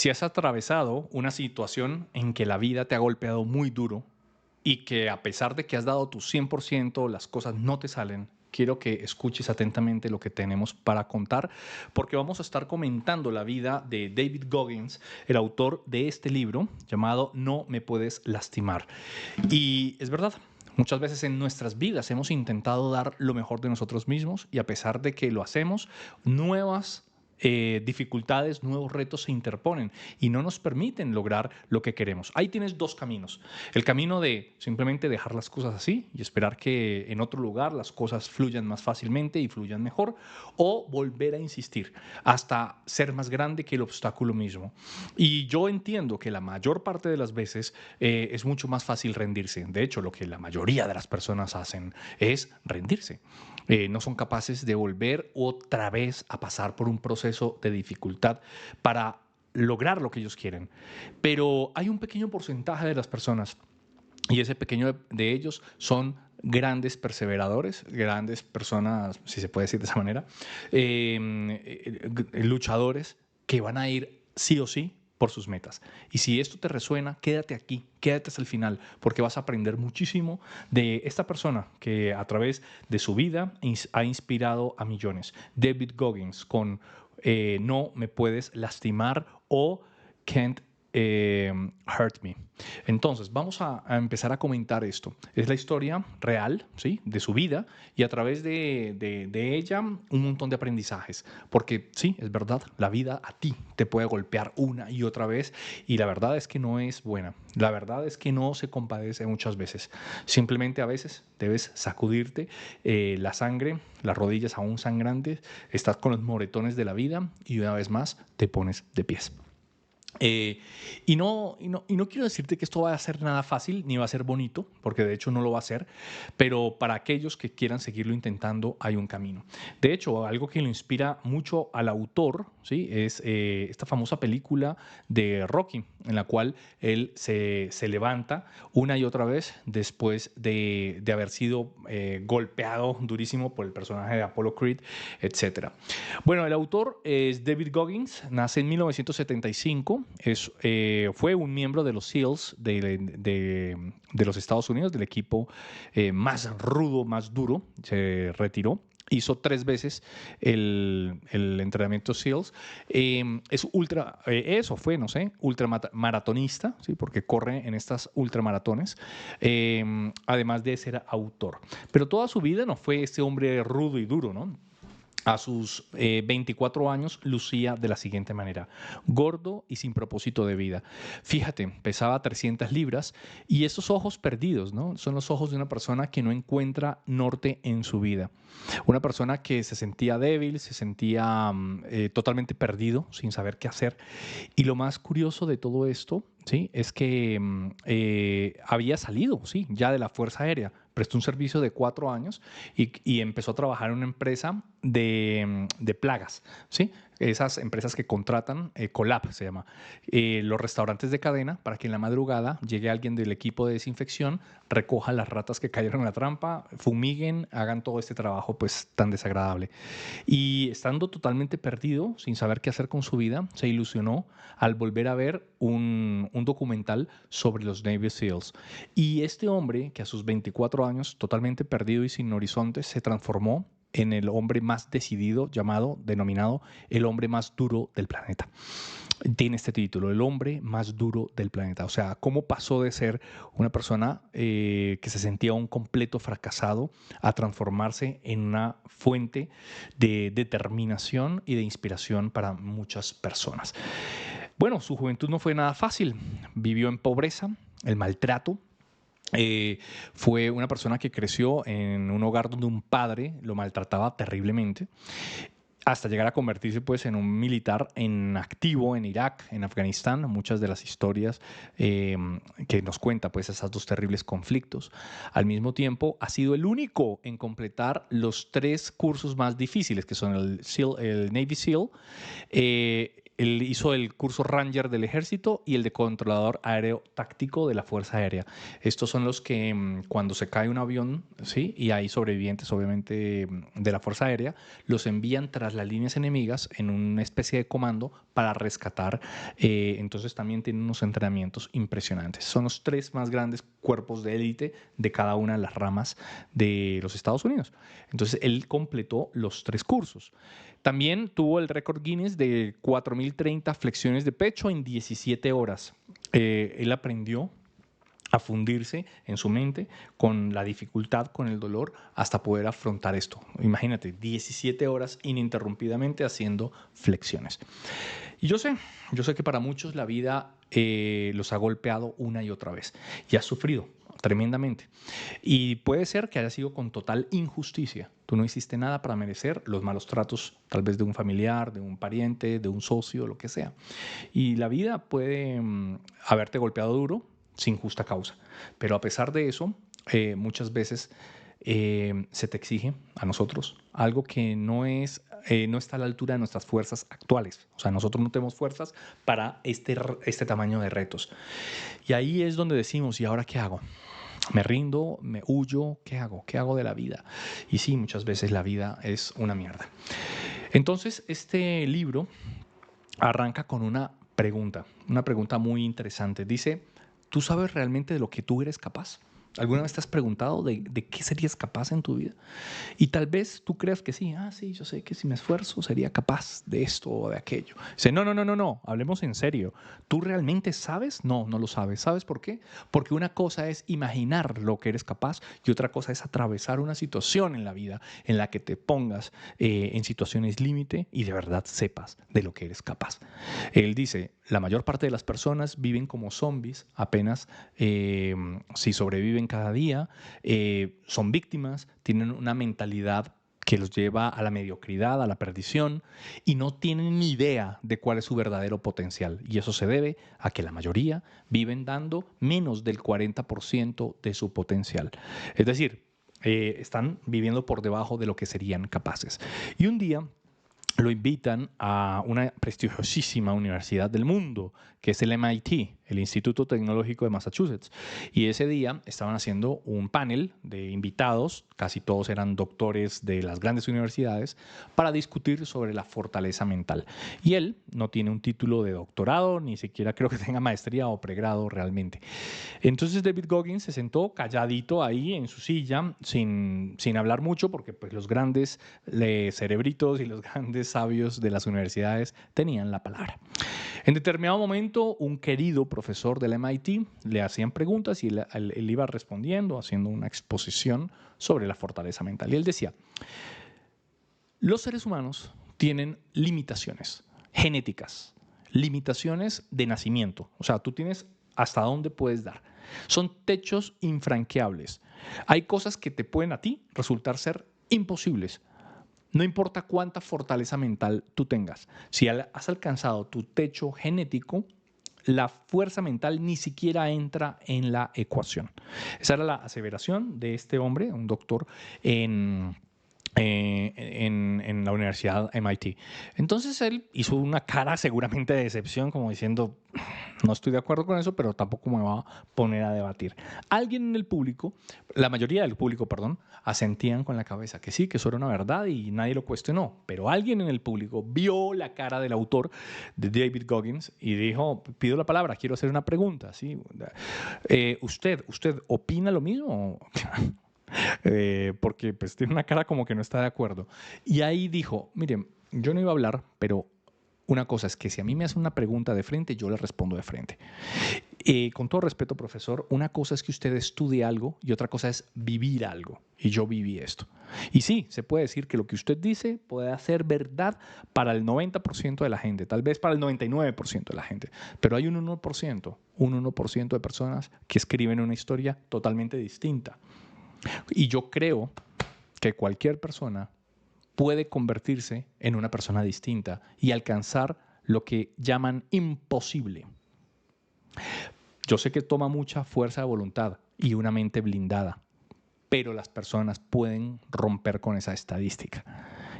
Si has atravesado una situación en que la vida te ha golpeado muy duro y que a pesar de que has dado tu 100%, las cosas no te salen, quiero que escuches atentamente lo que tenemos para contar, porque vamos a estar comentando la vida de David Goggins, el autor de este libro llamado No me puedes lastimar. Y es verdad. Muchas veces en nuestras vidas hemos intentado dar lo mejor de nosotros mismos y a pesar de que lo hacemos, nuevas dificultades, nuevos retos se interponen y no nos permiten lograr lo que queremos. Ahí tienes dos caminos. El camino de simplemente dejar las cosas así y esperar que en otro lugar las cosas fluyan más fácilmente y fluyan mejor, o volver a insistir hasta ser más grande que el obstáculo mismo. Y yo entiendo que la mayor parte de las veces es mucho más fácil rendirse. De hecho, lo que la mayoría de las personas hacen es rendirse. No son capaces de volver otra vez a pasar por un proceso de dificultad para lograr lo que ellos quieren. Pero hay un pequeño porcentaje de las personas y ese pequeño de ellos son grandes perseveradores, grandes personas, si se puede decir de esa manera, luchadores que van a ir sí o sí por sus metas. Y si esto te resuena, quédate aquí, quédate hasta el final, porque vas a aprender muchísimo de esta persona que a través de su vida ha inspirado a millones. David Goggins con No me puedes lastimar o Can't Hurt Me. Entonces, vamos a empezar a comentar esto. Es la historia real, ¿sí? De su vida y a través de ella un montón de aprendizajes. Porque sí, es verdad, la vida a ti te puede golpear una y otra vez y la verdad es que no es buena. La verdad es que no se compadece muchas veces. Simplemente a veces debes sacudirte la sangre, las rodillas aún sangrantes, estás con los moretones de la vida y una vez más te pones de pies. Y no quiero decirte que esto va a ser nada fácil ni va a ser bonito, porque de hecho no lo va a ser, pero para aquellos que quieran seguirlo intentando hay un camino. De hecho, algo que lo inspira mucho al autor, ¿sí? Es esta famosa película de Rocky, en la cual él se levanta una y otra vez después de haber sido golpeado durísimo por el personaje de Apollo Creed, etcétera. Bueno, el autor es David Goggins, nace en 1975, fue un miembro de los SEALs de los Estados Unidos, del equipo más rudo, más duro, se retiró. Hizo 3 veces el entrenamiento SEALs. Es ultra, eso fue, no sé, ultramaratonista, ¿sí? Porque corre en estas ultramaratones, además de ser autor. Pero toda su vida no fue este hombre rudo y duro, ¿no? A sus 24 años lucía de la siguiente manera: gordo y sin propósito de vida. Fíjate, pesaba 300 libras y esos ojos perdidos, ¿no? Son los ojos de una persona que no encuentra norte en su vida. Una persona que se sentía débil, se sentía totalmente perdido, sin saber qué hacer. Y lo más curioso de todo esto, ¿sí? Es que había salido, sí, ya de la Fuerza Aérea. Prestó un servicio de 4 años y empezó a trabajar en una empresa de plagas, ¿sí? Esas empresas que contratan, Colab se llama, los restaurantes de cadena para que en la madrugada llegue alguien del equipo de desinfección, recoja las ratas que cayeron en la trampa, fumiguen, hagan todo este trabajo pues tan desagradable. Y estando totalmente perdido, sin saber qué hacer con su vida, se ilusionó al volver a ver un documental sobre los Navy SEALs. Y este hombre, que a sus 24 años, totalmente perdido y sin horizontes, se transformó en el hombre más decidido, denominado el hombre más duro del planeta. Tiene este título, el hombre más duro del planeta. O sea, cómo pasó de ser una persona que se sentía un completo fracasado a transformarse en una fuente de determinación y de inspiración para muchas personas. Bueno, su juventud no fue nada fácil. Vivió en pobreza, el maltrato. Fue una persona que creció en un hogar donde un padre lo maltrataba terriblemente hasta llegar a convertirse pues en un militar en activo en Irak, en Afganistán, muchas de las historias eh, que nos cuenta pues esos dos terribles conflictos. Al mismo tiempo ha sido el único en completar los 3 cursos más difíciles que son el Navy SEAL, él hizo el curso Ranger del Ejército y el de controlador aéreo táctico de la Fuerza Aérea. Estos son los que cuando se cae un avión, ¿sí? Y hay sobrevivientes, obviamente, de la Fuerza Aérea, los envían tras las líneas enemigas en una especie de comando para rescatar. Entonces también tienen unos entrenamientos impresionantes. Son los tres más grandes cuerpos de élite de cada una de las ramas de los Estados Unidos. Entonces él completó los tres cursos. También tuvo el récord Guinness de 4.030 flexiones de pecho en 17 horas. Él aprendió a fundirse en su mente con la dificultad, con el dolor, hasta poder afrontar esto. Imagínate, 17 horas ininterrumpidamente haciendo flexiones. Y yo sé que para muchos la vida los ha golpeado una y otra vez y has sufrido tremendamente. Y puede ser que haya sido con total injusticia. Tú no hiciste nada para merecer los malos tratos, tal vez de un familiar, de un pariente, de un socio, lo que sea. Y la vida puede haberte golpeado duro sin justa causa. Pero a pesar de eso, muchas veces se te exige a nosotros algo que no está a la altura de nuestras fuerzas actuales. O sea, nosotros no tenemos fuerzas para este tamaño de retos. Y ahí es donde decimos, ¿y ahora qué hago? ¿Me rindo? ¿Me huyo? ¿Qué hago? ¿Qué hago de la vida? Y sí, muchas veces la vida es una mierda. Entonces, este libro arranca con una pregunta muy interesante. Dice, ¿tú sabes realmente de lo que tú eres capaz? ¿Alguna vez te has preguntado de qué serías capaz en tu vida? Y tal vez tú creas que sí, sí, yo sé que si me esfuerzo sería capaz de esto o de aquello. Dice, no, no, no, no, no, hablemos en serio. ¿Tú realmente sabes? No, no lo sabes. ¿Sabes por qué? Porque una cosa es imaginar lo que eres capaz y otra cosa es atravesar una situación en la vida en la que te pongas en situaciones límite y de verdad sepas de lo que eres capaz. Él dice, la mayor parte de las personas viven como zombies, apenas si sobreviven cada día, son víctimas, tienen una mentalidad que los lleva a la mediocridad, a la perdición, y no tienen ni idea de cuál es su verdadero potencial. Y eso se debe a que la mayoría viven dando menos del 40% de su potencial. Es decir, están viviendo por debajo de lo que serían capaces. Y un día lo invitan a una prestigiosísima universidad del mundo, que es el MIT, el Instituto Tecnológico de Massachusetts. Y ese día estaban haciendo un panel de invitados, casi todos eran doctores de las grandes universidades, para discutir sobre la fortaleza mental. Y él no tiene un título de doctorado, ni siquiera creo que tenga maestría o pregrado realmente. Entonces David Goggins se sentó calladito ahí en su silla, sin hablar mucho, porque pues, los grandes cerebritos y los grandes sabios de las universidades tenían la palabra. En determinado momento, un querido profesor del MIT le hacían preguntas y él iba respondiendo, haciendo una exposición sobre la fortaleza mental. Y él decía, los seres humanos tienen limitaciones genéticas, limitaciones de nacimiento. O sea, tú tienes hasta dónde puedes dar. Son techos infranqueables. Hay cosas que te pueden a ti resultar ser imposibles. No importa cuánta fortaleza mental tú tengas. Si has alcanzado tu techo genético, la fuerza mental ni siquiera entra en la ecuación. Esa era la aseveración de este hombre, un doctor en la Universidad MIT. Entonces él hizo una cara seguramente de decepción, como diciendo, no estoy de acuerdo con eso, pero tampoco me va a poner a debatir. Alguien en el público, la mayoría del público, perdón, asentían con la cabeza que sí, que eso era una verdad y nadie lo cuestionó. Pero alguien en el público vio la cara del autor de David Goggins y dijo, pido la palabra, quiero hacer una pregunta. ¿Sí? ¿Usted opina lo mismo? Porque pues tiene una cara como que no está de acuerdo. Y ahí dijo, miren, yo no iba a hablar, pero una cosa es que si a mí me hacen una pregunta de frente, yo le respondo de frente. Con todo respeto, profesor, una cosa es que usted estudie algo y otra cosa es vivir algo. Y yo viví esto. Y sí, se puede decir que lo que usted dice puede ser verdad para el 90% de la gente, tal vez para el 99% de la gente, pero hay un 1% de personas que escriben una historia totalmente distinta. Y yo creo que cualquier persona puede convertirse en una persona distinta y alcanzar lo que llaman imposible. Yo sé que toma mucha fuerza de voluntad y una mente blindada, pero las personas pueden romper con esa estadística.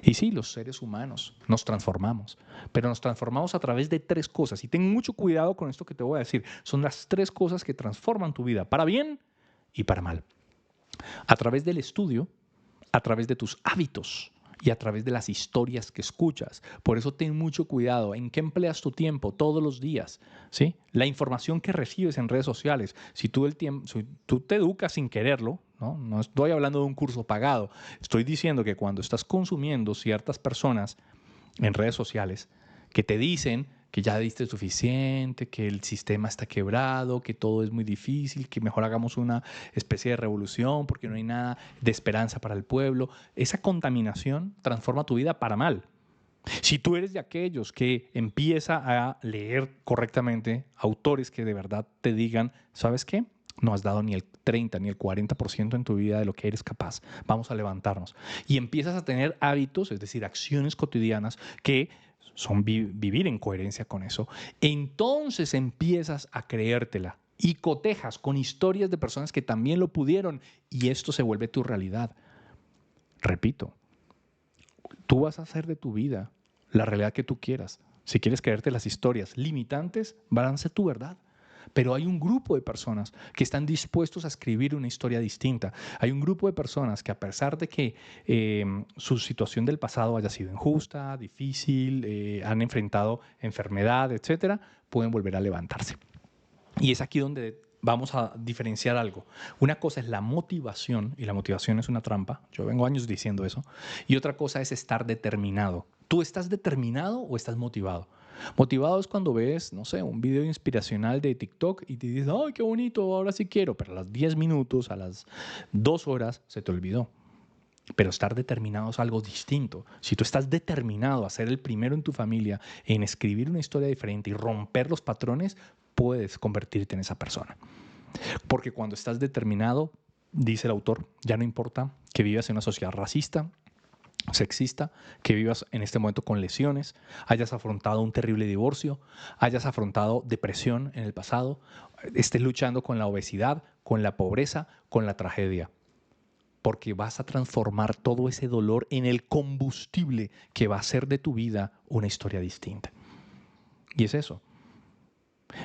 Y sí, los seres humanos nos transformamos, pero nos transformamos a través de 3 cosas. Y ten mucho cuidado con esto que te voy a decir. Son las 3 cosas que transforman tu vida, para bien y para mal. A través del estudio, a través de tus hábitos y a través de las historias que escuchas. Por eso ten mucho cuidado en qué empleas tu tiempo todos los días, ¿sí? La información que recibes en redes sociales, si tú te educas sin quererlo, ¿no? No estoy hablando de un curso pagado, estoy diciendo que cuando estás consumiendo ciertas personas en redes sociales que te dicen que ya diste suficiente, que el sistema está quebrado, que todo es muy difícil, que mejor hagamos una especie de revolución porque no hay nada de esperanza para el pueblo. Esa contaminación transforma tu vida para mal. Si tú eres de aquellos que empieza a leer correctamente autores que de verdad te digan, ¿sabes qué? No has dado ni el 30 ni el 40% en tu vida de lo que eres capaz. Vamos a levantarnos. Y empiezas a tener hábitos, es decir, acciones cotidianas que son vivir en coherencia con eso. Entonces empiezas a creértela y cotejas con historias de personas que también lo pudieron y esto se vuelve tu realidad. Repito, tú vas a hacer de tu vida la realidad que tú quieras. Si quieres creerte las historias limitantes, van a ser tu verdad. Pero hay un grupo de personas que están dispuestos a escribir una historia distinta. Hay un grupo de personas que a pesar de que su situación del pasado haya sido injusta, difícil, han enfrentado enfermedad, etcétera, pueden volver a levantarse. Y es aquí donde vamos a diferenciar algo. Una cosa es la motivación, y la motivación es una trampa, yo vengo años diciendo eso, y otra cosa es estar determinado. ¿Tú estás determinado o estás motivado? Motivado es cuando ves, no sé, un video inspiracional de TikTok y te dices, ¡ay, qué bonito! Ahora sí quiero, pero a las 10 minutos, a las 2 horas, se te olvidó. Pero estar determinado es algo distinto. Si tú estás determinado a ser el primero en tu familia en escribir una historia diferente y romper los patrones, puedes convertirte en esa persona. Porque cuando estás determinado, dice el autor, ya no importa que vivas en una sociedad racista, sexista, que vivas en este momento con lesiones, hayas afrontado un terrible divorcio, hayas afrontado depresión en el pasado, estés luchando con la obesidad, con la pobreza, con la tragedia. Porque vas a transformar todo ese dolor en el combustible que va a hacer de tu vida una historia distinta. Y es eso.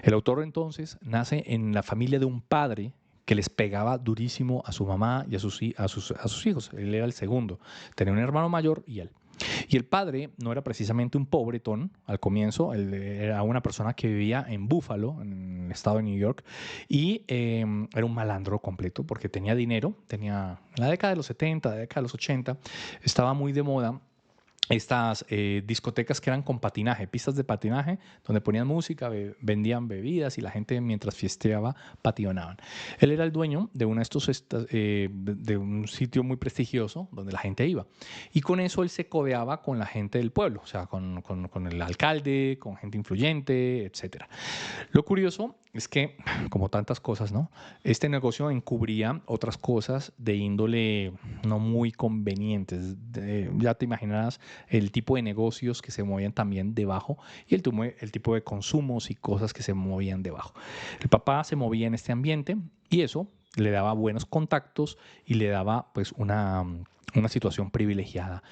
El autor entonces nace en la familia de un padre que les pegaba durísimo a su mamá y a sus hijos. Él era el segundo. Tenía un hermano mayor y él. Y el padre no era precisamente un pobretón al comienzo, él era una persona que vivía en Buffalo, en el estado de New York, y era un malandro completo porque tenía dinero, en la década de los 70, la década de los 80, estaba muy de moda estas discotecas que eran con patinaje, pistas de patinaje, donde ponían música, vendían bebidas y la gente mientras fiesteaba patinaban. Él era el dueño de uno de estos, de un sitio muy prestigioso donde la gente iba. Y con eso él se codeaba con la gente del pueblo, o sea, con el alcalde, con gente influyente, etcétera. Lo curioso es que, como tantas cosas, ¿no? Este negocio encubría otras cosas de índole no muy convenientes. Ya te imaginarás el tipo de negocios que se movían también debajo y el tipo de consumos y cosas que se movían debajo. El papá se movía en este ambiente y eso le daba buenos contactos y le daba pues una situación privilegiada.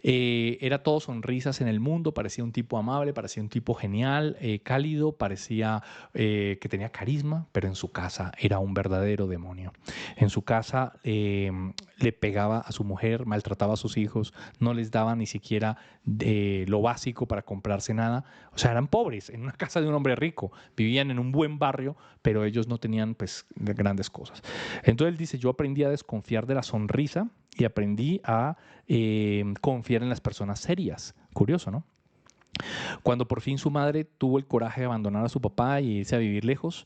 Era todo sonrisas en el mundo, parecía un tipo amable, parecía un tipo genial, cálido, parecía que tenía carisma, pero en su casa era un verdadero demonio. En su casa le pegaba a su mujer, maltrataba a sus hijos, no les daba ni siquiera lo básico para comprarse nada. O sea, eran pobres, en una casa de un hombre rico, vivían en un buen barrio, pero ellos no tenían pues grandes cosas. Entonces él dice, yo aprendí a desconfiar de la sonrisa y aprendí a confiar en las personas serias. Curioso, ¿no? Cuando por fin su madre tuvo el coraje de abandonar a su papá y irse a vivir lejos,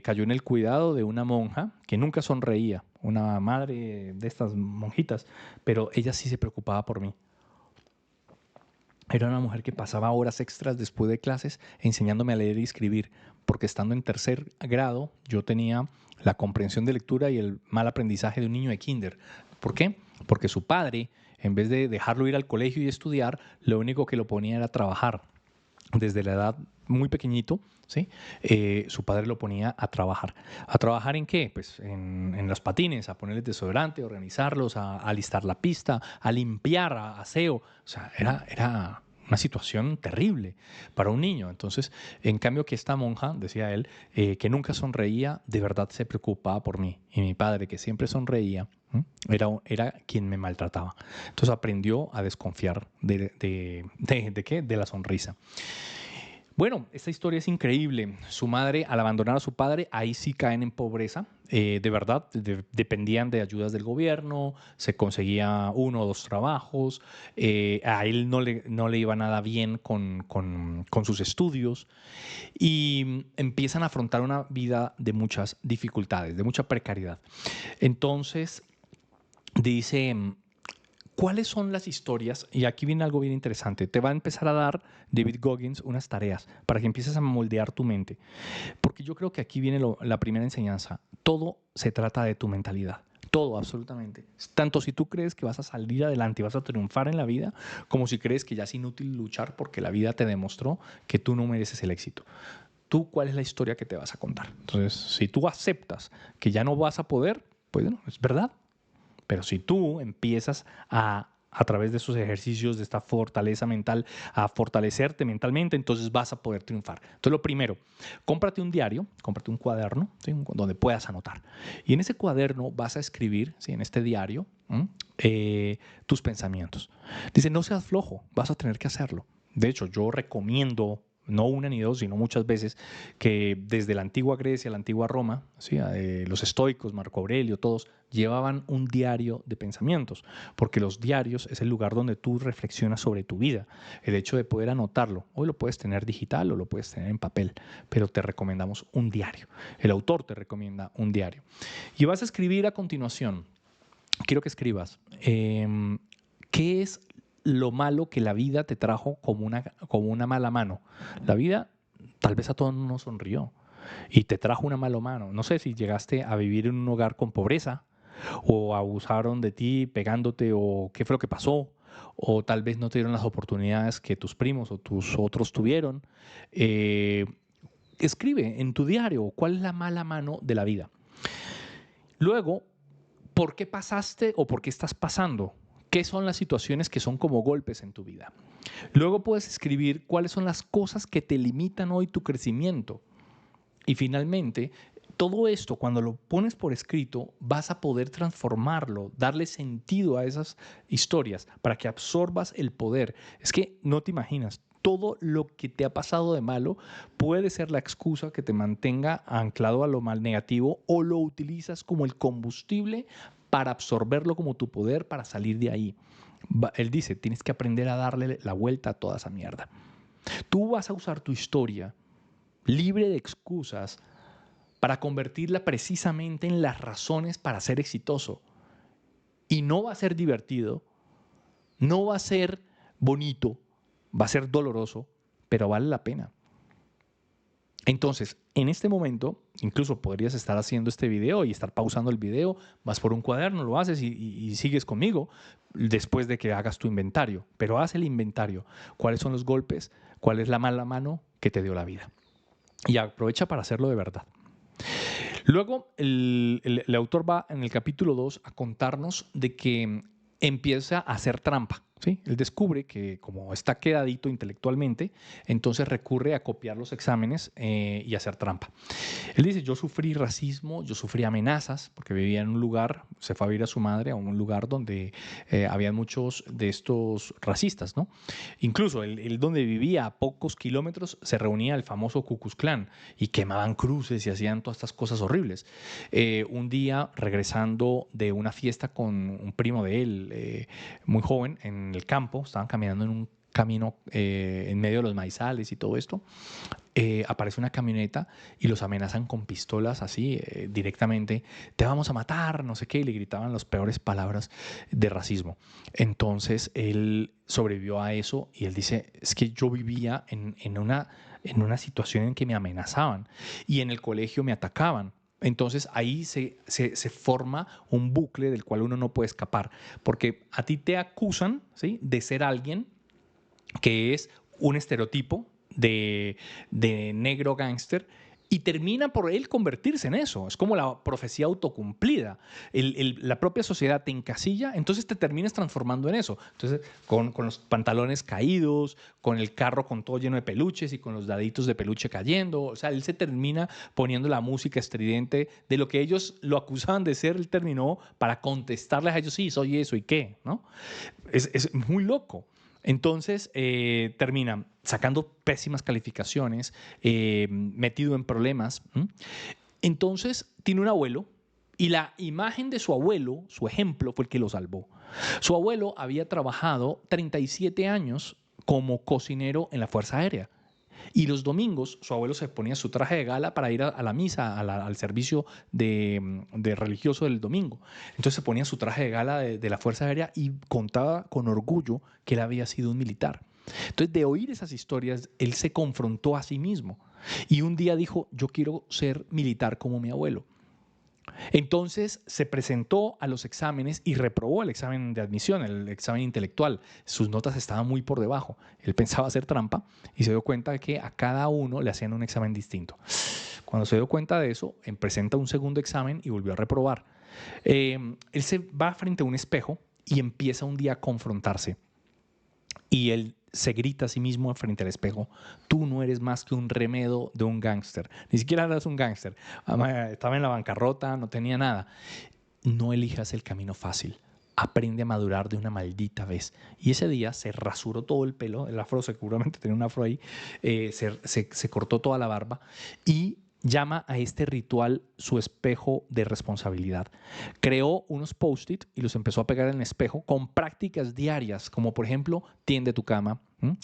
cayó en el cuidado de una monja que nunca sonreía, una madre de estas monjitas, pero ella sí se preocupaba por mí. Era una mujer que pasaba horas extras después de clases enseñándome a leer y escribir, porque estando en tercer grado yo tenía la comprensión de lectura y el mal aprendizaje de un niño de kinder. ¿Por qué? Porque su padre, en vez de dejarlo ir al colegio y estudiar, lo único que lo ponía era trabajar. desde la edad muy pequeñito, ¿sí? Su padre lo ponía a trabajar. ¿A trabajar en qué? Pues en los patines, a ponerles desodorante, a organizarlos, a alistar la pista, a limpiar, a aseo. O sea, era una situación terrible para un niño. Entonces, en cambio que esta monja, decía él, que nunca sonreía, de verdad se preocupaba por mí. Y mi padre, que siempre sonreía, era quien me maltrataba. Entonces aprendió a desconfiar ¿de qué? De la sonrisa. Bueno, esta historia es increíble. Su madre, al abandonar a su padre, ahí sí caen en pobreza. De verdad, dependían de ayudas del gobierno, se conseguía uno o dos trabajos, a él no le iba nada bien con sus estudios y empiezan a afrontar una vida de muchas dificultades, de mucha precariedad. Entonces, dice, ¿cuáles son las historias? Y aquí viene algo bien interesante. Te va a empezar a dar David Goggins unas tareas para que empieces a moldear tu mente. Porque yo creo que aquí viene la primera enseñanza. Todo se trata de tu mentalidad. Todo, absolutamente. Tanto si tú crees que vas a salir adelante y vas a triunfar en la vida, como si crees que ya es inútil luchar porque la vida te demostró que tú no mereces el éxito. Tú, ¿cuál es la historia que te vas a contar? Entonces, si tú aceptas que ya no vas a poder, pues no, es verdad. Pero si tú empiezas a través de esos ejercicios, de esta fortaleza mental, a fortalecerte mentalmente, entonces vas a poder triunfar. Entonces, lo primero, cómprate un diario, cómprate un cuaderno, ¿sí? Donde puedas anotar. Y en ese cuaderno vas a escribir, ¿sí? En este diario, tus pensamientos. Dice, no seas flojo, vas a tener que hacerlo. De hecho, yo recomiendo, no una ni dos, sino muchas veces, que desde la antigua Grecia, la antigua Roma, ¿sí? Los estoicos, Marco Aurelio, todos llevaban un diario de pensamientos, porque los diarios es el lugar donde tú reflexionas sobre tu vida. El hecho de poder anotarlo, hoy lo puedes tener digital o lo puedes tener en papel, pero te recomendamos un diario. El autor te recomienda un diario. Y vas a escribir a continuación, quiero que escribas, ¿qué es lo malo que la vida te trajo como una mala mano? La vida tal vez a todos nos sonrió y te trajo una mala mano. No sé si llegaste a vivir en un hogar con pobreza o abusaron de ti pegándote o qué fue lo que pasó o tal vez no te dieron las oportunidades que tus primos o tus otros tuvieron. Eh, Escribe en tu diario cuál es la mala mano de la vida. Luego, ¿por qué pasaste o por qué estás pasando? ¿Qué son las situaciones que son como golpes en tu vida? Luego puedes escribir cuáles son las cosas que te limitan hoy tu crecimiento. Y finalmente, todo esto, cuando lo pones por escrito, vas a poder transformarlo, darle sentido a esas historias para que absorbas el poder. Es que no te imaginas, todo lo que te ha pasado de malo puede ser la excusa que te mantenga anclado a lo mal negativo o lo utilizas como el combustible para absorberlo como tu poder para salir de ahí. Él dice, tienes que aprender a darle la vuelta a toda esa mierda. Tú vas a usar tu historia libre de excusas para convertirla precisamente en las razones para ser exitoso. Y no va a ser divertido, no va a ser bonito, va a ser doloroso, pero vale la pena. Entonces, en este momento, incluso podrías estar haciendo este video y estar pausando el video, vas por un cuaderno, lo haces y sigues conmigo después de que hagas tu inventario. Pero haz el inventario. ¿Cuáles son los golpes? ¿Cuál es la mala mano que te dio la vida? Y aprovecha para hacerlo de verdad. Luego, el autor va en el capítulo 2 a contarnos de que empieza a hacer trampa. ¿Sí? Él descubre que como está quedadito intelectualmente, entonces recurre a copiar los exámenes y hacer trampa. Él dice, yo sufrí racismo, yo sufrí amenazas, porque vivía en un lugar, se fue a vivir a su madre a un lugar donde había muchos de estos racistas, ¿no? Incluso él donde vivía a pocos kilómetros se reunía el famoso Ku Klux Klan y quemaban cruces y hacían todas estas cosas horribles. Un día, regresando de una fiesta con un primo de él, muy joven, en el campo, estaban caminando en un camino en medio de los maizales y todo esto, aparece una camioneta y los amenazan con pistolas así directamente, te vamos a matar, no sé qué, y le gritaban las peores palabras de racismo. Entonces él sobrevivió a eso y él dice, es que yo vivía en una situación en que me amenazaban y en el colegio me atacaban. Entonces ahí se forma un bucle del cual uno no puede escapar, porque a ti te acusan, ¿sí? De ser alguien que es un estereotipo de negro gángster y termina por él convertirse en eso. Es como la profecía autocumplida. La propia sociedad te encasilla, entonces te terminas transformando en eso. Entonces, con los pantalones caídos, con el carro con todo lleno de peluches y con los daditos de peluche cayendo. O sea, él se termina poniendo la música estridente de lo que ellos lo acusaban de ser. Él terminó para contestarles a ellos, sí, soy eso y qué, ¿no? Es muy loco. Entonces termina sacando pésimas calificaciones, metido en problemas. ¿M? Entonces tiene un abuelo y la imagen de su abuelo, su ejemplo, fue el que lo salvó. Su abuelo había trabajado 37 años como cocinero en la Fuerza Aérea. Y los domingos su abuelo se ponía su traje de gala para ir a la misa, al servicio de religioso del domingo. Entonces se ponía su traje de gala de la Fuerza Aérea y contaba con orgullo que él había sido un militar. Entonces, de oír esas historias, él se confrontó a sí mismo. Y un día dijo, yo quiero ser militar como mi abuelo. Entonces se presentó a los exámenes y reprobó el examen de admisión, el examen intelectual. Sus notas estaban muy por debajo. Él pensaba hacer trampa y se dio cuenta de que a cada uno le hacían un examen distinto. Cuando se dio cuenta de eso, presenta un segundo examen y volvió a reprobar. Él se va frente a un espejo y empieza un día a confrontarse. Y él se grita a sí mismo frente al espejo, tú no eres más que un remedo de un gángster. Ni siquiera eras un gángster. Estaba en la bancarrota, no tenía nada. No elijas el camino fácil. Aprende a madurar de una maldita vez. Y ese día se rasuró todo el pelo, el afro seguramente tenía un afro ahí, se cortó toda la barba y llama a este ritual su espejo de responsabilidad. Creó unos post-it y los empezó a pegar en el espejo con prácticas diarias, como por ejemplo, tiende tu cama,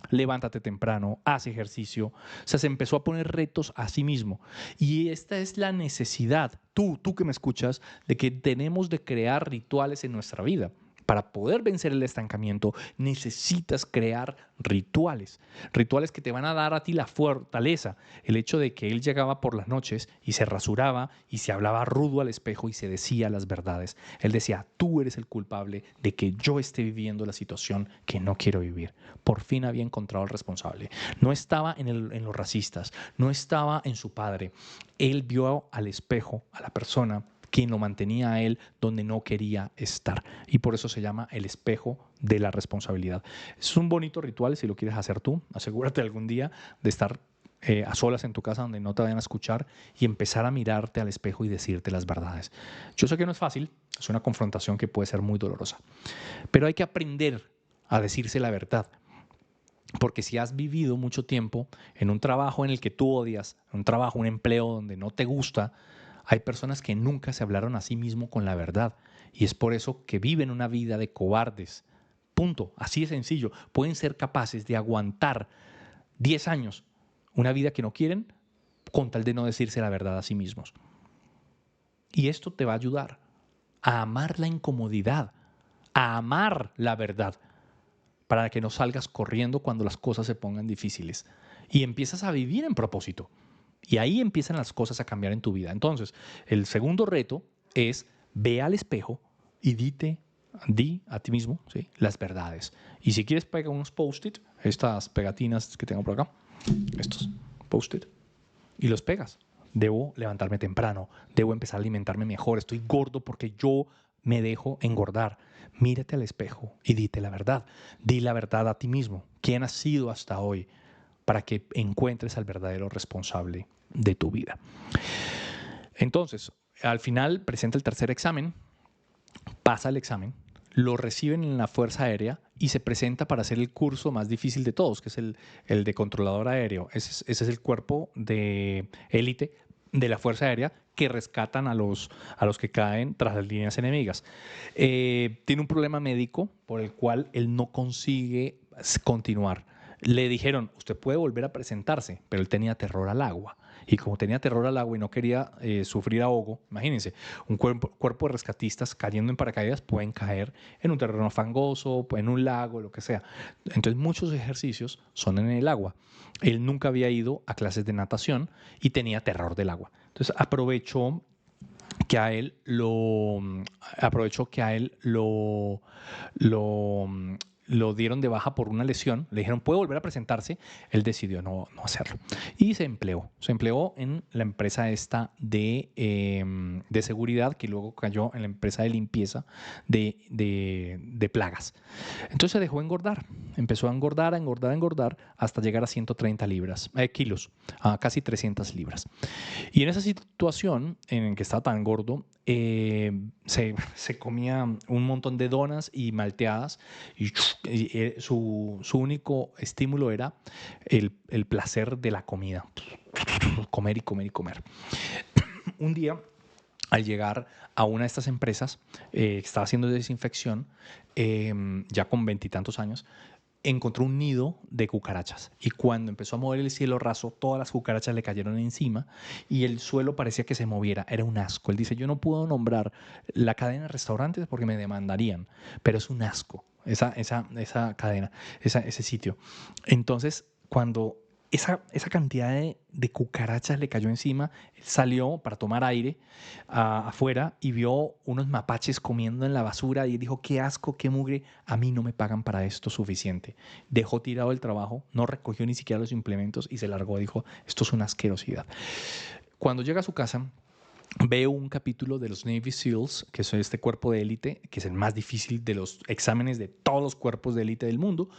levántate temprano, haz ejercicio. O sea, se empezó a poner retos a sí mismo. Y esta es la necesidad, tú que me escuchas, de que tenemos de crear rituales en nuestra vida. Para poder vencer el estancamiento necesitas crear rituales, rituales que te van a dar a ti la fortaleza. El hecho de que él llegaba por las noches y se rasuraba y se hablaba rudo al espejo y se decía las verdades. Él decía, tú eres el culpable de que yo esté viviendo la situación que no quiero vivir. Por fin había encontrado al responsable. No estaba en los racistas, no estaba en su padre. Él vio al espejo, a la persona quien lo mantenía a él donde no quería estar. Y por eso se llama el espejo de la responsabilidad. Es un bonito ritual si lo quieres hacer tú. Asegúrate algún día de estar a solas en tu casa donde no te vayan a escuchar y empezar a mirarte al espejo y decirte las verdades. Yo sé que no es fácil, es una confrontación que puede ser muy dolorosa, pero hay que aprender a decirse la verdad. Porque si has vivido mucho tiempo en un trabajo en el que tú odias, un trabajo, un empleo donde no te gusta, hay personas que nunca se hablaron a sí mismo con la verdad y es por eso que viven una vida de cobardes. Punto. Así de sencillo. Pueden ser capaces de aguantar 10 años una vida que no quieren con tal de no decirse la verdad a sí mismos. Y esto te va a ayudar a amar la incomodidad, a amar la verdad, para que no salgas corriendo cuando las cosas se pongan difíciles y empiezas a vivir en propósito. Y ahí empiezan las cosas a cambiar en tu vida. Entonces, el segundo reto es ve al espejo y di a ti mismo, ¿sí?, las verdades. Y si quieres, pega unos post-it, estas pegatinas que tengo por acá, estos post-it, y los pegas. Debo levantarme temprano, debo empezar a alimentarme mejor, estoy gordo porque yo me dejo engordar. Mírate al espejo y dite la verdad. Di la verdad a ti mismo. ¿Quién has sido hasta hoy? Para que encuentres al verdadero responsable de tu vida. Entonces, al final presenta el tercer examen, pasa el examen, lo reciben en la Fuerza Aérea y se presenta para hacer el curso más difícil de todos, que es el de controlador aéreo. Ese es el cuerpo de élite de la Fuerza Aérea que rescatan a los que caen tras las líneas enemigas. Tiene un problema médico por el cual él no consigue continuar. Le dijeron, usted puede volver a presentarse, pero él tenía terror al agua. Y como tenía terror al agua y no quería sufrir ahogo, imagínense, un cuerpo de rescatistas cayendo en paracaídas pueden caer en un terreno fangoso, en un lago, lo que sea. Entonces muchos ejercicios son en el agua. Él nunca había ido a clases de natación y tenía terror del agua. Entonces que a él lo aprovechó que a él lo lo dieron de baja por una lesión, le dijeron, ¿puede volver a presentarse? Él decidió no hacerlo. Y se empleó en la empresa esta de seguridad, que luego cayó en la empresa de limpieza de plagas. Entonces se dejó engordar, empezó a engordar, hasta llegar a 130 kilos, a casi 300 libras. Y en esa situación en que estaba tan gordo, se comía un montón de donas y malteadas y su único estímulo era el placer de la comida. Comer y comer y comer. Un día, al llegar a una de estas empresas, que estaba haciendo desinfección, ya con 20 y tantos años, encontró un nido de cucarachas y cuando empezó a mover el cielo raso, todas las cucarachas le cayeron encima y el suelo parecía que se moviera. Era un asco. Él dice, yo no puedo nombrar la cadena de restaurantes porque me demandarían, pero es un asco esa cadena, ese sitio. Entonces, cuando esa cantidad de cucarachas le cayó encima, él salió para tomar aire afuera y vio unos mapaches comiendo en la basura y dijo, qué asco, qué mugre, a mí no me pagan para esto suficiente. Dejó tirado el trabajo, no recogió ni siquiera los implementos y se largó. Dijo, esto es una asquerosidad. Cuando llega a su casa, ve un capítulo de los Navy SEALs, que es este cuerpo de élite, que es el más difícil de los exámenes de todos los cuerpos de élite del mundo,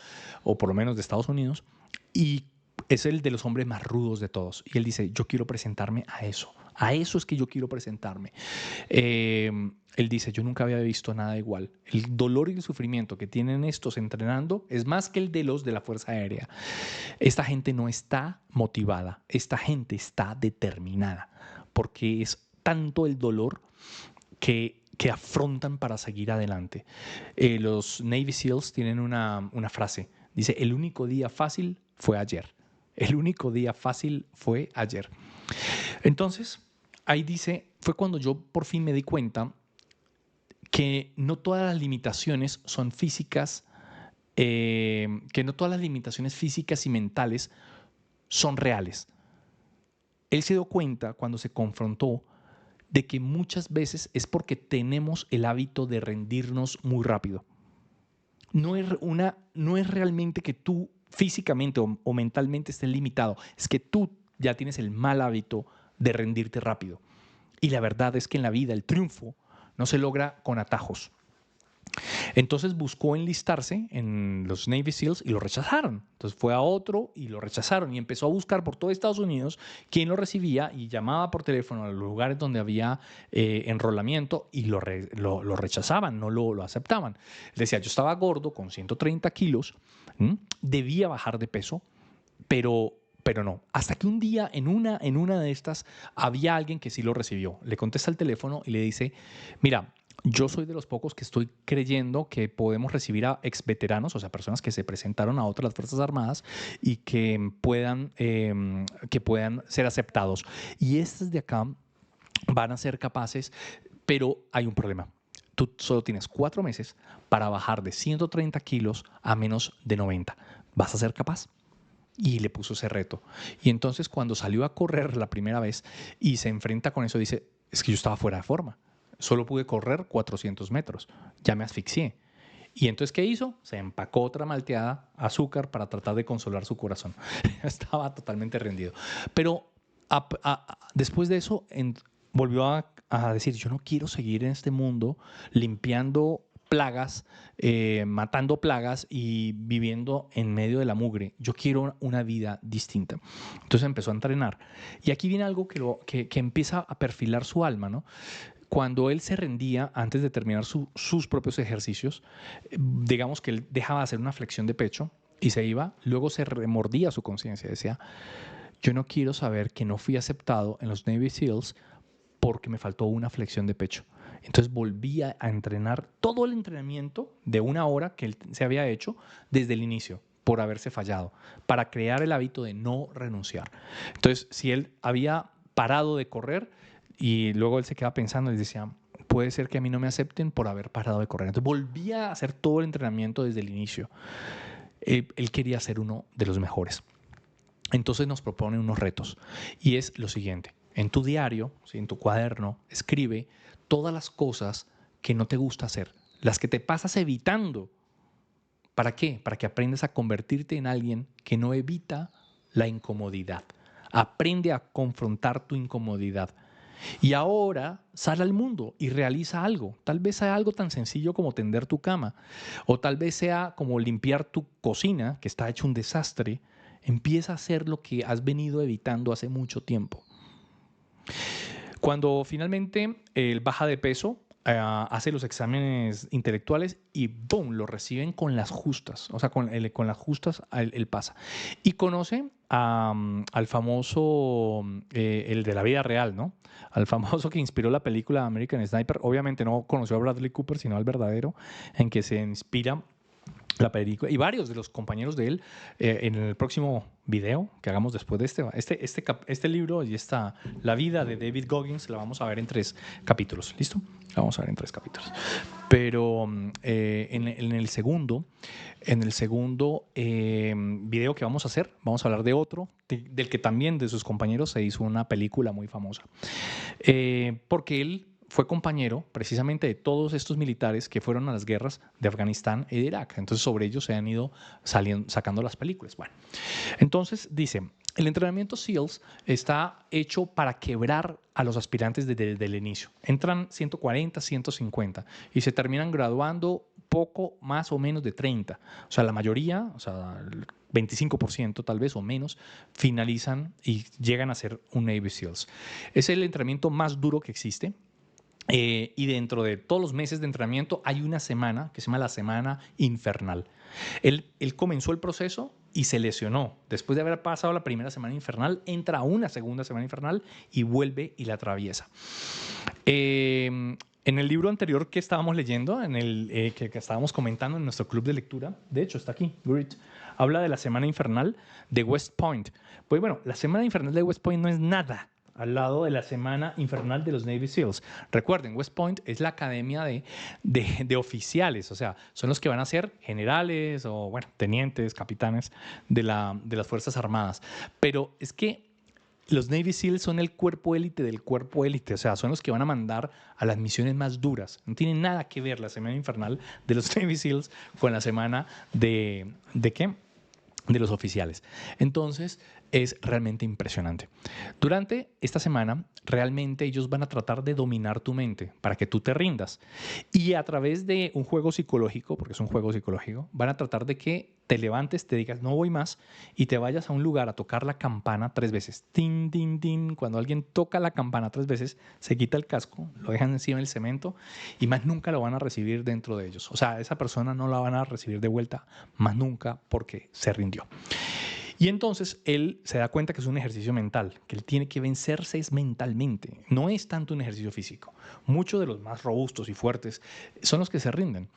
o por lo menos de Estados Unidos, y es el de los hombres más rudos de todos. Y él dice, yo quiero presentarme a eso. A eso es que yo quiero presentarme. Él dice, yo nunca había visto nada igual. El dolor y el sufrimiento que tienen estos entrenando es más que el de los de la Fuerza Aérea. Esta gente no está motivada. Esta gente está determinada. Porque es tanto el dolor que afrontan para seguir adelante. Los Navy SEALs tienen una frase. Dice, el único día fácil fue ayer. El único día fácil fue ayer. Entonces, ahí dice, fue cuando yo por fin me di cuenta que no todas las limitaciones son físicas, que no todas las limitaciones físicas y mentales son reales. Él se dio cuenta cuando se confrontó de que muchas veces es porque tenemos el hábito de rendirnos muy rápido. No es realmente que tú físicamente o mentalmente estés limitado, es que tú ya tienes el mal hábito de rendirte rápido. Y la verdad es que en la vida el triunfo no se logra con atajos. Entonces buscó enlistarse en los Navy SEALs y lo rechazaron. Entonces fue a otro y lo rechazaron y empezó a buscar por todo Estados Unidos quién lo recibía y llamaba por teléfono a los lugares donde había enrolamiento y lo rechazaban, no lo aceptaban. Le decía, yo estaba gordo con 130 kilos, debía bajar de peso, pero no. Hasta que un día en una de estas había alguien que sí lo recibió. Le contesta el teléfono y le dice, mira, yo soy de los pocos que estoy creyendo que podemos recibir a exveteranos, o sea, personas que se presentaron a otras Fuerzas Armadas y que puedan ser aceptados. Y estos de acá van a ser capaces, pero hay un problema. Tú solo tienes 4 meses para bajar de 130 kilos a menos de 90. ¿Vas a ser capaz? Y le puso ese reto. Y entonces cuando salió a correr la primera vez y se enfrenta con eso, dice, es que yo estaba fuera de forma. Solo pude correr 400 metros. Ya me asfixié. Y entonces, ¿qué hizo? Se empacó otra malteada, azúcar, para tratar de consolar su corazón. Estaba totalmente rendido. Pero después de eso, volvió a decir, yo no quiero seguir en este mundo limpiando plagas, matando plagas y viviendo en medio de la mugre. Yo quiero una vida distinta. Entonces empezó a entrenar. Y aquí viene algo que empieza a perfilar su alma, ¿no? Cuando él se rendía antes de terminar sus propios ejercicios, digamos que él dejaba de hacer una flexión de pecho y se iba, luego se remordía su conciencia. Decía, yo no quiero saber que no fui aceptado en los Navy SEALs porque me faltó una flexión de pecho. Entonces volvía a entrenar todo el entrenamiento de 1 hora que él se había hecho desde el inicio por haberse fallado, para crear el hábito de no renunciar. Entonces, si él había parado de correr y luego él se quedaba pensando y decía, puede ser que a mí no me acepten por haber parado de correr. Entonces volvía a hacer todo el entrenamiento desde el inicio. Él quería ser uno de los mejores. Entonces nos propone unos retos y es lo siguiente. En tu diario, ¿sí?, en tu cuaderno, escribe todas las cosas que no te gusta hacer, las que te pasas evitando ¿Para qué? Para que aprendas a convertirte en alguien que no evita la incomodidad. Aprende a confrontar tu incomodidad. Y ahora sal al mundo y realiza algo. Tal vez sea algo tan sencillo como tender tu cama. O tal vez sea como limpiar tu cocina, que está hecho un desastre. Empieza a hacer lo que has venido evitando hace mucho tiempo. Cuando finalmente él baja de peso, hace los exámenes intelectuales y ¡boom! Lo reciben con las justas. O sea, con las justas él pasa. Y conoce al famoso, el de la vida real, ¿no? Al famoso que inspiró la película American Sniper. Obviamente no conoció a Bradley Cooper, sino al verdadero, en que se inspira la película y varios de los compañeros de él. En el próximo video que hagamos después de este libro y la vida de David Goggins la vamos a ver en 3 capítulos. ¿Listo? La vamos a ver en 3 capítulos. Pero en el segundo video que vamos a hacer, vamos a hablar de otro, del que también de sus compañeros se hizo una película muy famosa. Porque él fue compañero precisamente de todos estos militares que fueron a las guerras de Afganistán y de Irak. Entonces sobre ellos se han ido sacando las películas. Bueno, entonces dice, el entrenamiento SEALs está hecho para quebrar a los aspirantes desde el inicio. Entran 140, 150 y se terminan graduando poco más o menos de 30. O sea, la mayoría, o sea, el 25% tal vez o menos, finalizan y llegan a ser un Navy SEALs. Es el entrenamiento más duro que existe. Y dentro de todos los meses de entrenamiento hay una semana que se llama la semana infernal. Él comenzó el proceso y se lesionó. Después de haber pasado la primera semana infernal, entra a una segunda semana infernal y vuelve y la atraviesa. En el libro anterior que estábamos leyendo, en el que estábamos comentando en nuestro club de lectura, de hecho está aquí, Grit, habla de la semana infernal de West Point. Pues bueno, la semana infernal de West Point no es nada al lado de la semana infernal de los Navy SEALs. Recuerden, West Point es la academia de oficiales, o sea, son los que van a ser generales o, bueno, tenientes, capitanes de las Fuerzas Armadas. Pero es que los Navy SEALs son el cuerpo élite del cuerpo élite, o sea, son los que van a mandar a las misiones más duras. No tiene nada que ver la semana infernal de los Navy SEALs con la semana ¿de qué? De los oficiales. Entonces, es realmente impresionante. Durante esta semana, realmente ellos van a tratar de dominar tu mente para que tú te rindas. Y a través de un juego psicológico, porque es un juego psicológico, van a tratar de que te levantes, te digas no voy más y te vayas a un lugar a tocar la campana 3 veces. Tin, tin, tin. Cuando alguien toca la campana 3 veces, se quita el casco, lo dejan encima del cemento y más nunca lo van a recibir dentro de ellos. O sea, esa persona no la van a recibir de vuelta más nunca porque se rindió. Y entonces él se da cuenta que es un ejercicio mental, que él tiene que vencerse es mentalmente. No es tanto un ejercicio físico. Muchos de los más robustos y fuertes son los que se rinden.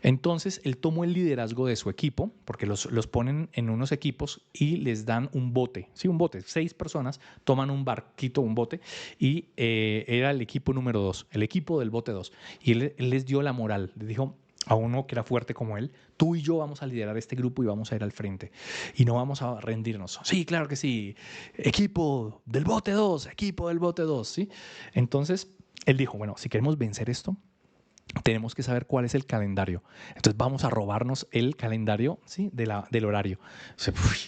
Entonces él tomó el liderazgo de su equipo, porque los ponen en unos equipos y les dan un bote. Sí, un bote. 6 personas toman un barquito, un bote, y era el equipo número 2, el equipo del bote 2. Y él les dio la moral. Les dijo a uno que era fuerte como él, tú y yo vamos a liderar este grupo y vamos a ir al frente y no vamos a rendirnos. Sí, claro que sí, equipo del bote 2, equipo del bote 2, ¿sí? Entonces, él dijo, bueno, si queremos vencer esto, tenemos que saber cuál es el calendario. Entonces vamos a robarnos el calendario, ¿sí? Del horario.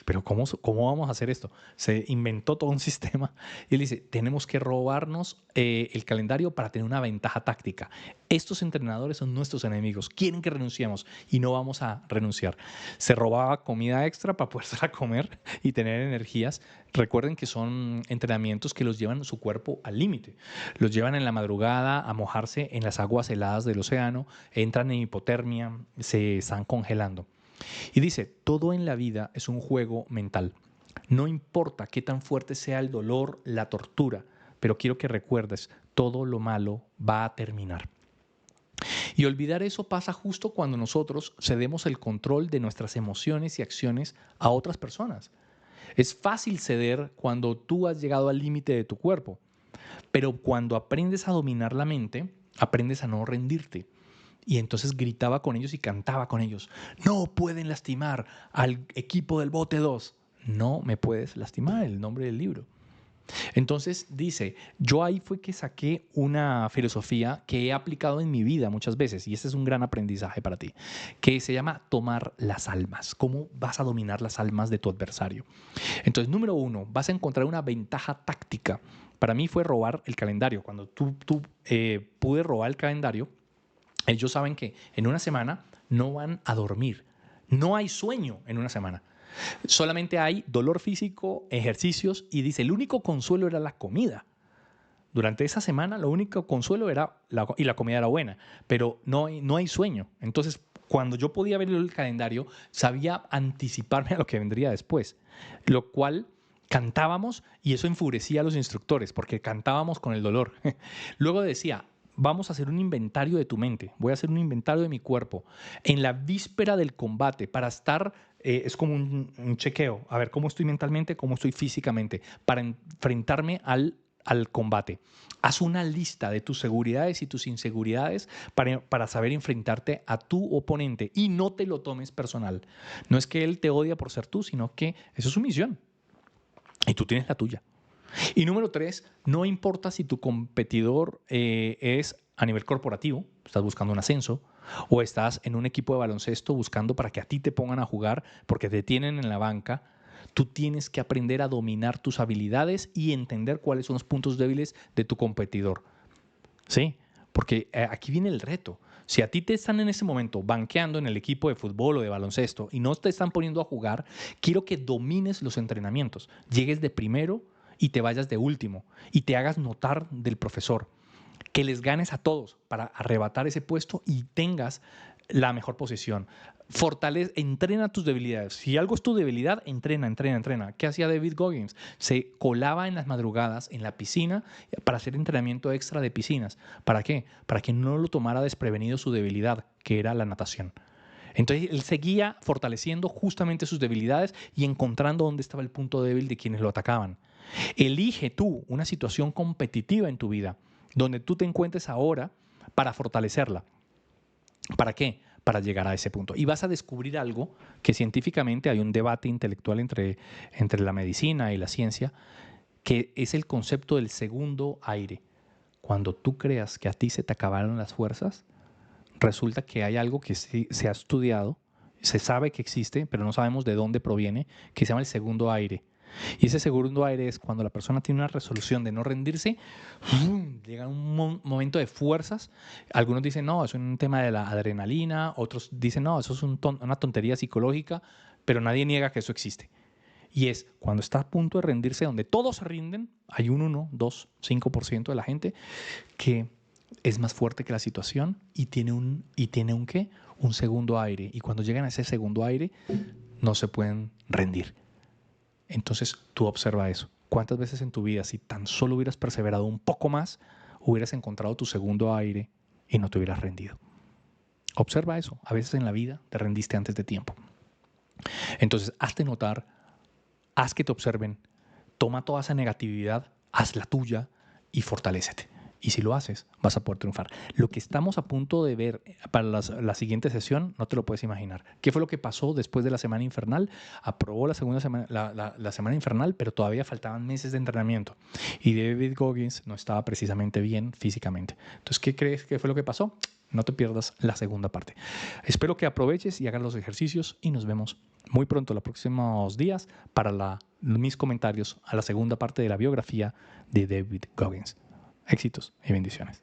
Pero ¿cómo vamos a hacer esto? Se inventó todo un sistema y él dice, tenemos que robarnos el calendario para tener una ventaja táctica. Estos entrenadores son nuestros enemigos, quieren que renunciemos y no vamos a renunciar. Se robaba comida extra para poder comer y tener energías. Recuerden que son entrenamientos que los llevan su cuerpo al límite. Los llevan en la madrugada a mojarse en las aguas heladas del océano, entran en hipotermia, se están congelando. Y dice, todo en la vida es un juego mental. No importa qué tan fuerte sea el dolor, la tortura, pero quiero que recuerdes, todo lo malo va a terminar. Y olvidar eso pasa justo cuando nosotros cedemos el control de nuestras emociones y acciones a otras personas. Es fácil ceder cuando tú has llegado al límite de tu cuerpo, pero cuando aprendes a dominar la mente, aprendes a no rendirte. Y entonces gritaba con ellos y cantaba con ellos. No pueden lastimar al equipo del bote 2. No me puedes lastimar, el nombre del libro. Entonces dice, yo ahí fue que saqué una filosofía que he aplicado en mi vida muchas veces y este es un gran aprendizaje para ti, que se llama tomar las almas. ¿Cómo vas a dominar las almas de tu adversario? Entonces, número uno, vas a encontrar una ventaja táctica. Para mí fue robar el calendario. Cuando pude robar el calendario, ellos saben que en una semana no van a dormir. No hay sueño en una semana. Solamente hay dolor físico, ejercicios y dice, el único consuelo era la comida. Durante esa semana lo único consuelo era, y la comida era buena, pero no hay sueño. Entonces, cuando yo podía ver el calendario, sabía anticiparme a lo que vendría después, lo cual cantábamos y eso enfurecía a los instructores porque cantábamos con el dolor. Luego decía, vamos a hacer un inventario de tu mente, voy a hacer un inventario de mi cuerpo en la víspera del combate para estar, es como un chequeo, a ver cómo estoy mentalmente, cómo estoy físicamente, para enfrentarme al combate. Haz una lista de tus seguridades y tus inseguridades para saber enfrentarte a tu oponente y no te lo tomes personal. No es que él te odia por ser tú, sino que esa es su misión y tú tienes la tuya. Y número tres, no importa si tu competidor es a nivel corporativo, estás buscando un ascenso, o estás en un equipo de baloncesto buscando para que a ti te pongan a jugar porque te tienen en la banca, tú tienes que aprender a dominar tus habilidades y entender cuáles son los puntos débiles de tu competidor. ¿Sí? Porque aquí viene el reto. Si a ti te están en ese momento banqueando en el equipo de fútbol o de baloncesto y no te están poniendo a jugar, quiero que domines los entrenamientos, llegues de primero y te vayas de último y te hagas notar del profesor, que les ganes a todos para arrebatar ese puesto y tengas la mejor posición. Entrena tus debilidades. Si algo es tu debilidad, entrena, entrena, entrena. ¿Qué hacía David Goggins? Se colaba en las madrugadas en la piscina para hacer entrenamiento extra de piscinas. ¿Para qué? Para que no lo tomara desprevenido su debilidad, que era la natación. Entonces él seguía fortaleciendo justamente sus debilidades y encontrando dónde estaba el punto débil de quienes lo atacaban. Elige tú una situación competitiva en tu vida donde tú te encuentres ahora para fortalecerla. ¿Para qué? Para llegar a ese punto. Y vas a descubrir algo que científicamente hay un debate intelectual entre la medicina y la ciencia, que es el concepto del segundo aire. Cuando tú creas que a ti se te acabaron las fuerzas, resulta que hay algo que sí se ha estudiado, se sabe que existe, pero no sabemos de dónde proviene, que se llama el segundo aire. Y ese segundo aire es cuando la persona tiene una resolución de no rendirse, llega un momento de fuerzas. Algunos dicen, no, es un tema de la adrenalina, otros dicen, no, eso es una tontería psicológica, pero nadie niega que eso existe. Y es cuando está a punto de rendirse, donde todos se rinden, hay un 1, 2, 5% de la gente que es más fuerte que la situación y tiene un ¿qué? Un segundo aire. Y cuando llegan a ese segundo aire, no se pueden rendir. Entonces tú observa eso. ¿Cuántas veces en tu vida, si tan solo hubieras perseverado un poco más, hubieras encontrado tu segundo aire y no te hubieras rendido? Observa eso. A veces en la vida te rendiste antes de tiempo. Entonces, hazte notar, haz que te observen, toma toda esa negatividad, haz la tuya y fortalécete. Y si lo haces, vas a poder triunfar. Lo que estamos a punto de ver para la siguiente sesión, no te lo puedes imaginar. ¿Qué fue lo que pasó después de la semana infernal? Aprobó la segunda semana, la semana infernal, pero todavía faltaban meses de entrenamiento. Y David Goggins no estaba precisamente bien físicamente. Entonces, ¿qué crees que fue lo que pasó? No te pierdas la segunda parte. Espero que aproveches y hagas los ejercicios y nos vemos muy pronto, los próximos días, para mis comentarios a la segunda parte de la biografía de David Goggins. Éxitos y bendiciones.